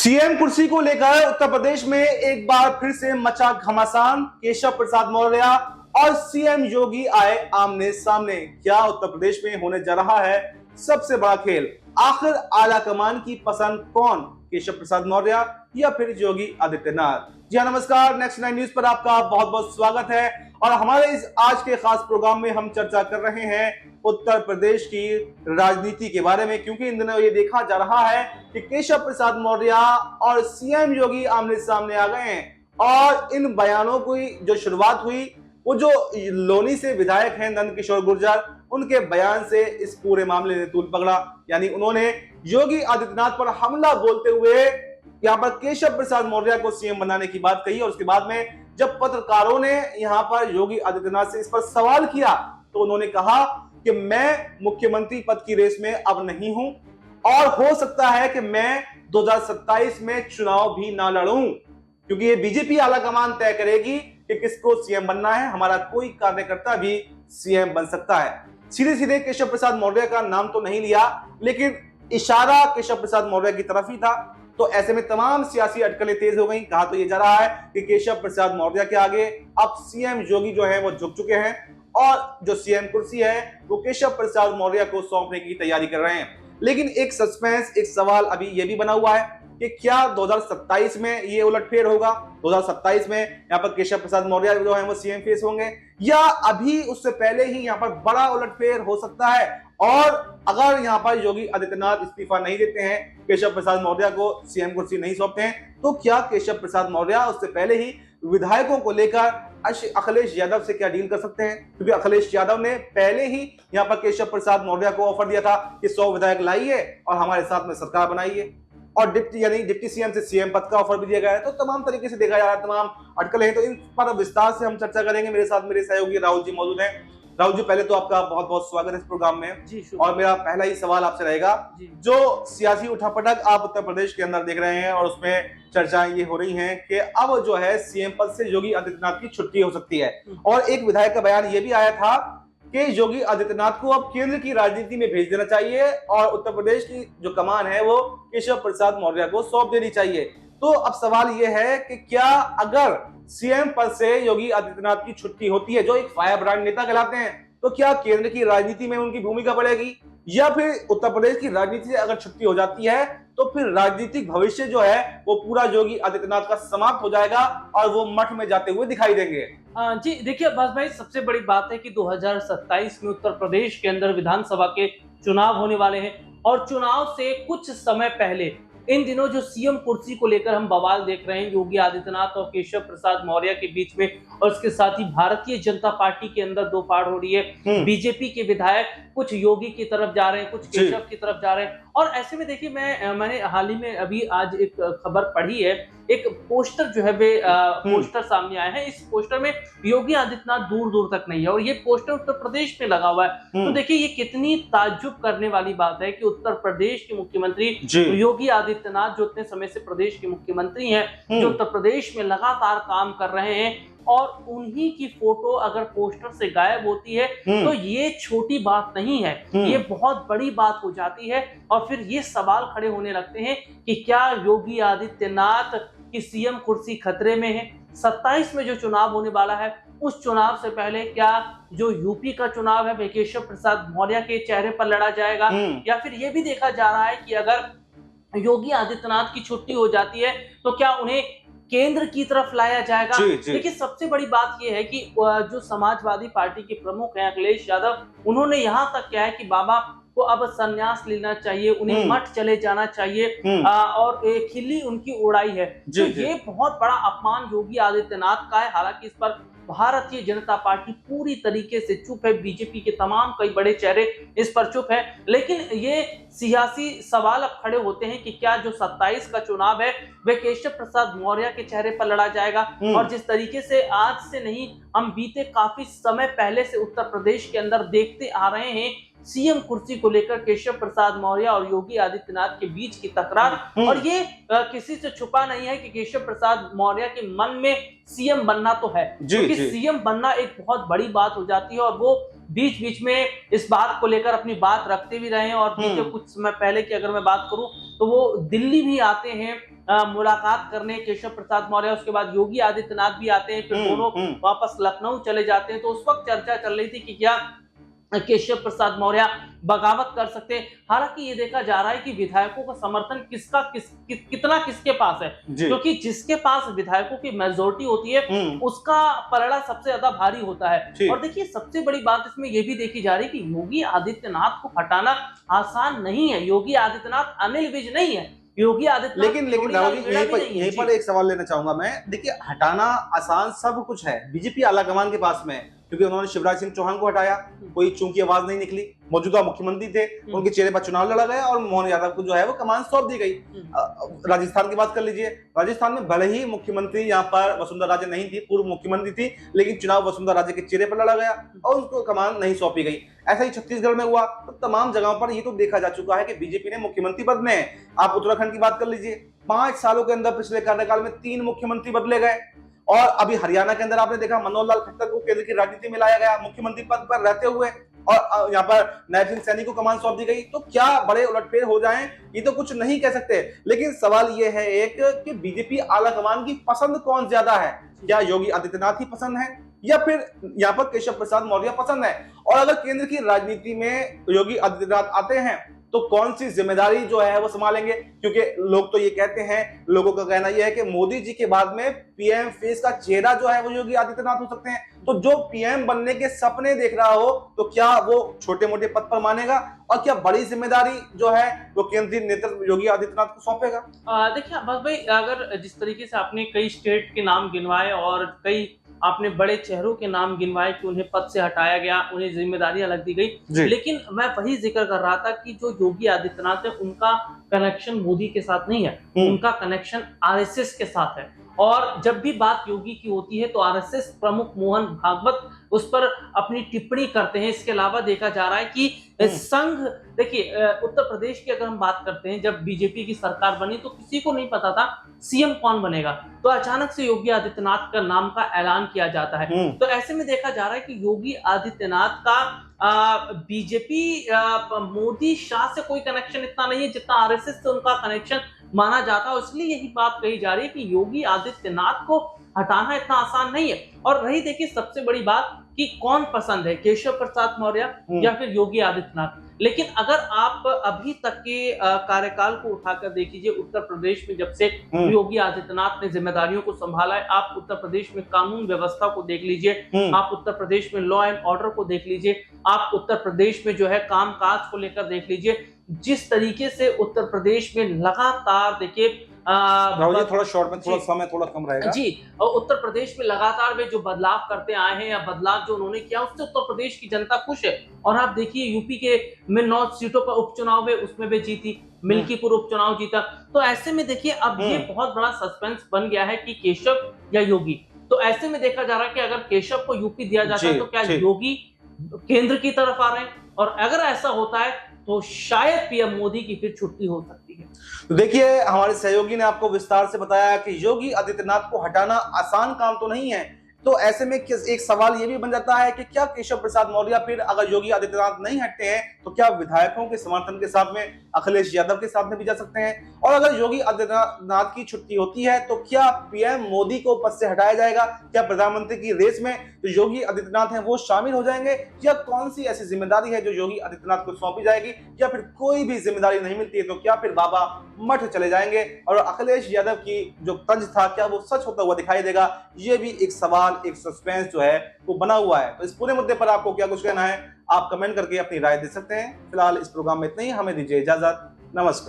CM कुर्सी को लेकर उत्तर प्रदेश में एक बार फिर से मचा घमासान। केशव प्रसाद मौर्य और सीएम योगी आए आमने सामने। क्या उत्तर प्रदेश में होने जा रहा है सबसे बड़ा खेल? आखिर आला कमान की पसंद कौन, केशव प्रसाद मौर्य या फिर योगी आदित्यनाथ? जी हाँ, नमस्कार। नेक्स्ट 9 न्यूज पर आपका बहुत बहुत स्वागत है और हमारे इस आज के खास प्रोग्राम में हम चर्चा कर रहे हैं उत्तर प्रदेश की राजनीति के बारे में, क्योंकि इन दिनों ये देखा जा रहा है कि केशव प्रसाद मौर्य और सीएम योगी आमने सामने आ गए हैं और इन बयानों की जो शुरुआत हुई वो जो लोनी से विधायक हैं नंदकिशोर गुर्जर, उनके बयान से इस पूरे मामले ने तूल पकड़ा। यानी उन्होंने योगी आदित्यनाथ पर हमला बोलते हुए यहाँ पर केशव प्रसाद मौर्य को सीएम बनाने की बात कही और उसके बाद में जब पत्रकारों ने यहाँ पर योगी आदित्यनाथ से इस पर सवाल किया तो उन्होंने कहा कि मैं मुख्यमंत्री पद की रेस में अब नहीं हूं और हो सकता है कि मैं 2027 में चुनाव भी ना लड़ूं, क्योंकि ये बीजेपी आलाकमान तय करेगी कि किसको सीएम बनना है। हमारा कोई कार्यकर्ता भी सीएम बन सकता है। सीधे सीधे केशव प्रसाद मौर्य का नाम तो नहीं लिया, लेकिन इशारा केशव प्रसाद मौर्य की तरफ ही था। तो ऐसे में तमाम सियासी अटकलें तेज हो गई। कहा तो ये जा रहा है कि केशव प्रसाद मौर्य के आगे अब सीएम योगी जो है वो झुक चुके हैं और जो सीएम कुर्सी है वो केशव प्रसाद मौर्य को सौंपने की तैयारी कर रहे हैं। लेकिन एक सस्पेंस, एक सवाल अभी ये भी बना हुआ है कि क्या 2027 में ये उलटफेर होगा? 2027 में यहाँ पर केशव प्रसाद मौर्य जो है वो सीएम फेस होंगे या अभी उससे पहले ही यहाँ पर बड़ा उलटफेर हो सकता है? और अगर यहाँ पर योगी आदित्यनाथ इस्तीफा नहीं देते हैं, केशव प्रसाद मौर्य को सीएम कुर्सी नहीं सौंपते हैं, तो क्या केशव प्रसाद मौर्य उससे पहले ही विधायकों को लेकर अखिलेश यादव से क्या डील कर सकते हैं? क्योंकि अखिलेश यादव ने पहले ही यहाँ पर केशव प्रसाद मौर्य को ऑफर दिया था कि 100 विधायक लाइए और हमारे साथ में सरकार बनाइए, और डिप्टी सीएम से सीएम पद का ऑफर भी दिया गया है। तो तमाम तरीके से देखा जा रहा है, तमाम अटकलें हैं। तो इन पर विस्तार से हम चर्चा करेंगे। मेरे साथ मेरे सहयोगी राहुल जी मौजूद हैं। राहुल जी, पहले तो आपका बहुत बहुत स्वागत है इस प्रोग्राम में जी। और मेरा पहला ही सवाल आपसे रहेगा, जो सियासी उठापटक आप उत्तर प्रदेश के अंदर देख रहे हैं और उसमें चर्चाएं ये हो रही हैं कि अब जो है सीएम पद से योगी आदित्यनाथ की छुट्टी हो सकती है, और एक विधायक का बयान ये भी आया था कि योगी आदित्यनाथ को अब केंद्र की राजनीति में भेज देना चाहिए और उत्तर प्रदेश की जो कमान है वो केशव प्रसाद मौर्य को सौंप देनी चाहिए। तो अब सवाल यह है कि क्या अगर सीएम पद से योगी आदित्यनाथ की छुट्टी होती है, जो एक फायर ब्रांड नेता कहलाते हैं, तो क्या केंद्र की राजनीति में उनकी भूमिका बढ़ेगी, या फिर उत्तर प्रदेश की राजनीति से अगर छुट्टी हो जाती है तो फिर राजनीतिक भविष्य जो है वो पूरा योगी आदित्यनाथ का समाप्त हो जाएगा और वो मठ में जाते हुए दिखाई देंगे? जी देखिए अब्बास भाई, सबसे बड़ी बात है कि 2027 में उत्तर प्रदेश के अंदर विधानसभा के चुनाव होने वाले हैं और चुनाव से कुछ समय पहले इन दिनों जो सीएम कुर्सी को लेकर हम बवाल देख रहे हैं योगी आदित्यनाथ और केशव प्रसाद मौर्य के बीच में, और उसके साथ ही भारतीय जनता पार्टी के अंदर दो फाड़ हो रही है। बीजेपी के विधायक कुछ योगी की तरफ जा रहे हैं, कुछ केशव की तरफ जा रहे हैं। और ऐसे में देखिए, मैंने हाल ही में अभी आज एक खबर पढ़ी है, एक पोस्टर जो है वे पोस्टर सामने आया है। इस पोस्टर में योगी आदित्यनाथ दूर दूर तक नहीं है और ये पोस्टर उत्तर प्रदेश में लगा हुआ है। तो देखिए ये कितनी ताज्जुब करने वाली बात है कि उत्तर प्रदेश के मुख्यमंत्री योगी आदित्यनाथ, जो इतने समय से प्रदेश के मुख्यमंत्री हैं, जो उत्तर प्रदेश में लगातार काम कर रहे हैं, और उन्हीं की फोटो अगर पोस्टर से गायब होती है तो ये छोटी बात नहीं है, ये बहुत बड़ी बात हो जाती है। और फिर ये सवाल खड़े होने लगते हैं कि क्या योगी आदित्यनाथ की सीएम कुर्सी खतरे में है? 27 में जो चुनाव होने वाला है, उस चुनाव से पहले क्या जो यूपी का चुनाव है केशव प्रसाद मौर्य के चेहरे पर लड़ा जाएगा, या फिर ये भी देखा जा रहा है कि अगर योगी आदित्यनाथ की छुट्टी हो जाती है तो क्या उन्हें केंद्र की तरफ लाया जाएगा? देखिए सबसे बड़ी बात यह है कि जो समाजवादी पार्टी के प्रमुख हैं अखिलेश यादव, उन्होंने यहां तक कहा है कि बाबा को अब संन्यास लेना चाहिए, उन्हें मठ चले जाना चाहिए, और खिल्ली उनकी उड़ाई है। तो ये बहुत बड़ा अपमान योगी आदित्यनाथ का है। हालांकि इस पर भारतीय जनता पार्टी पूरी तरीके से चुप है, बीजेपी के तमाम कई बड़े चेहरे इस पर चुप है। लेकिन ये सियासी सवाल अब खड़े होते हैं कि क्या जो 27 का चुनाव है वह केशव प्रसाद मौर्य के चेहरे पर लड़ा जाएगा? और जिस तरीके से आज से नहीं, हम बीते काफी समय पहले से उत्तर प्रदेश के अंदर देखते आ रहे हैं सीएम कुर्सी को लेकर केशव प्रसाद मौर्य और योगी आदित्यनाथ के बीच की तकरार, और ये किसी से छुपा नहीं है कि केशव प्रसाद मौर्य के मन में सीएम बनना तो है, क्योंकि सीएम बनना एक बहुत बड़ी बात हो जाती है और वो बीच बीच में इस बात को लेकर अपनी बात रखते भी रहे हैं। और बीते कुछ समय पहले की अगर मैं बात करूं तो वो दिल्ली भी आते हैं मुलाकात करने केशव प्रसाद मौर्य, उसके बाद योगी आदित्यनाथ भी आते हैं, फिर दोनों वापस लखनऊ चले जाते हैं। तो उस वक्त चर्चा चल रही थी कि क्या केशव प्रसाद मौर्य बगावत कर सकते हैं। हालांकि ये देखा जा रहा है कि विधायकों का समर्थन कितना किसके पास है, क्योंकि जिसके पास विधायकों की मेजोरिटी होती है उसका पलड़ा सबसे ज्यादा भारी होता है। और देखिए सबसे बड़ी बात इसमें ये भी देखी जा रही है कि योगी आदित्यनाथ को हटाना आसान नहीं है। योगी आदित्यनाथ अनिल विज नहीं है, योगी आदित्यनाथ। लेकिन राहुल जी यहीं पर एक सवाल लेना चाहूंगा मैं। देखिए हटाना आसान सब कुछ है, बीजेपी आलाकमान के पास में, क्योंकि उन्होंने शिवराज सिंह चौहान को हटाया, कोई चूंकि आवाज नहीं निकली, मौजूदा मुख्यमंत्री थे, उनके चेहरे पर चुनाव लड़ा गया और मोहन यादव को जो है वो कमान सौंप दी गई। राजस्थान की बात कर लीजिए, राजस्थान में भले ही मुख्यमंत्री यहाँ पर वसुंधरा राजे नहीं थी, पूर्व मुख्यमंत्री थी, लेकिन चुनाव वसुंधरा राजे के चेहरे पर लड़ा गया और उनको कमान नहीं सौंपी गई। ऐसा ही छत्तीसगढ़ में हुआ। तो तमाम जगहों पर ये तो देखा जा चुका है कि बीजेपी ने मुख्यमंत्री बदले हैं। आप उत्तराखंड की बात कर लीजिए, 5 सालों के अंदर पिछले कार्यकाल में 3 मुख्यमंत्री बदले गए। और अभी हरियाणा के अंदर आपने देखा मनोहर लाल खट्टर को केंद्र की राजनीति में लाया गया मुख्यमंत्री पद पर रहते हुए, और यहाँ पर नायब सिंह सैनी को कमान सौंप दी गई। तो क्या बड़े उलटफेर हो जाएं, ये तो कुछ नहीं कह सकते। लेकिन सवाल ये है एक कि बीजेपी आलाकमान की पसंद कौन ज्यादा है? क्या योगी आदित्यनाथ ही पसंद है या फिर यहाँ पर केशव प्रसाद मौर्य पसंद है? और अगर केंद्र की राजनीति में योगी आदित्यनाथ आते हैं तो कौन सी जिम्मेदारी जो है वो संभालेंगे? क्योंकि लोग तो ये कहते हैं, लोगों का कहना यह है कि मोदी जी के बाद में पीएम फेस का चेहरा जो है वो योगी आदित्यनाथ हो सकते हैं। तो जो पीएम बनने के सपने देख रहा हो तो क्या वो छोटे मोटे पद पर मानेगा, और क्या बड़ी जिम्मेदारी जो है वो केंद्रीय नेतृत्व योगी आदित्यनाथ को सौंपेगा? देखिए अब्बास भाई, अगर जिस तरीके से आपने कई स्टेट के नाम गिनवाए और कई आपने बड़े चेहरों के नाम गिनवाए कि उन्हें पद से हटाया गया, उन्हें जिम्मेदारियां लग दी गई, लेकिन मैं वही जिक्र कर रहा था कि जो योगी आदित्यनाथ है उनका कनेक्शन मोदी के साथ नहीं है, उनका कनेक्शन आरएसएस के साथ है। और जब भी बात योगी की होती है तो आरएसएस प्रमुख मोहन भागवत उस पर अपनी टिप्पणी करते हैं। इसके अलावा देखा जा रहा है कि संघ, देखिए उत्तर प्रदेश की अगर हम बात करते हैं, जब बीजेपी की सरकार बनी तो किसी को नहीं पता था सीएम कौन बनेगा, तो अचानक से योगी आदित्यनाथ का नाम का ऐलान किया जाता है। तो ऐसे में देखा जा रहा है कि योगी आदित्यनाथ का बीजेपी मोदी शाह से कोई कनेक्शन इतना नहीं है जितना आरएसएस से उनका कनेक्शन माना जाता है। इसलिए यही बात कही जा रही है कि योगी आदित्यनाथ को हटाना इतना आसान नहीं है। और रही देखिए सबसे बड़ी बात कि कौन पसंद है, केशव प्रसाद मौर्य या फिर योगी आदित्यनाथ। लेकिन अगर आप अभी तक के कार्यकाल को उठाकर देख लीजिए, उत्तर प्रदेश में जब से योगी आदित्यनाथ ने जिम्मेदारियों को संभाला है, आप उत्तर प्रदेश में कानून व्यवस्था को देख लीजिए, आप उत्तर प्रदेश में लॉ एंड ऑर्डर को देख लीजिए, आप उत्तर प्रदेश में जो है कामकाज को लेकर देख लीजिए, जिस तरीके से उत्तर प्रदेश में लगातार देखिए थोड़ा शॉर्ट में, थोड़ा समय थोड़ा कम रहेगा जी, और उत्तर प्रदेश में लगातार वे जो बदलाव करते आए हैं या बदलाव जो उन्होंने किया उससे उत्तर प्रदेश की जनता खुश है। और आप देखिए यूपी के में 9 सीटों पर उपचुनाव है, उसमें वे जीती, मिल्कीपुर उपचुनाव जीता। तो ऐसे में देखिए अब ये बहुत बड़ा सस्पेंस बन गया है कि केशव या योगी। तो ऐसे में देखा जा रहा है कि अगर केशव को यूपी दिया जाता है तो क्या योगी केंद्र की तरफ आ रहे हैं, और अगर ऐसा होता है तो शायद पीएम मोदी की फिर छुट्टी हो सकती है। तो देखिए हमारे सहयोगी ने आपको विस्तार से बताया कि योगी आदित्यनाथ को हटाना आसान काम तो नहीं है। तो ऐसे में एक सवाल ये भी बन जाता है कि क्या केशव प्रसाद मौर्य फिर अगर योगी आदित्यनाथ नहीं हटते हैं तो क्या विधायकों के समर्थन के साथ में अखिलेश यादव के साथ में भी जा सकते हैं? और अगर योगी आदित्यनाथ की छुट्टी होती है तो क्या पीएम मोदी को पद से हटाया जाएगा? क्या प्रधानमंत्री की रेस में जो योगी आदित्यनाथ हैं वो शामिल हो जाएंगे, या कौन सी ऐसी जिम्मेदारी है जो योगी आदित्यनाथ को सौंपी जाएगी, या फिर कोई भी जिम्मेदारी नहीं मिलती है तो क्या फिर बाबा मठ चले जाएंगे और अखिलेश यादव की जो तंज था क्या वो सच होता हुआ दिखाई देगा? ये भी एक सवाल, एक सस्पेंस जो है वो बना हुआ है। तो इस पूरे मुद्दे पर आपको क्या कुछ कहना है, आप कमेंट करके अपनी राय दे सकते हैं। फिलहाल इस प्रोग्राम में इतना ही, हमें दीजिए इजाजत, नमस्कार।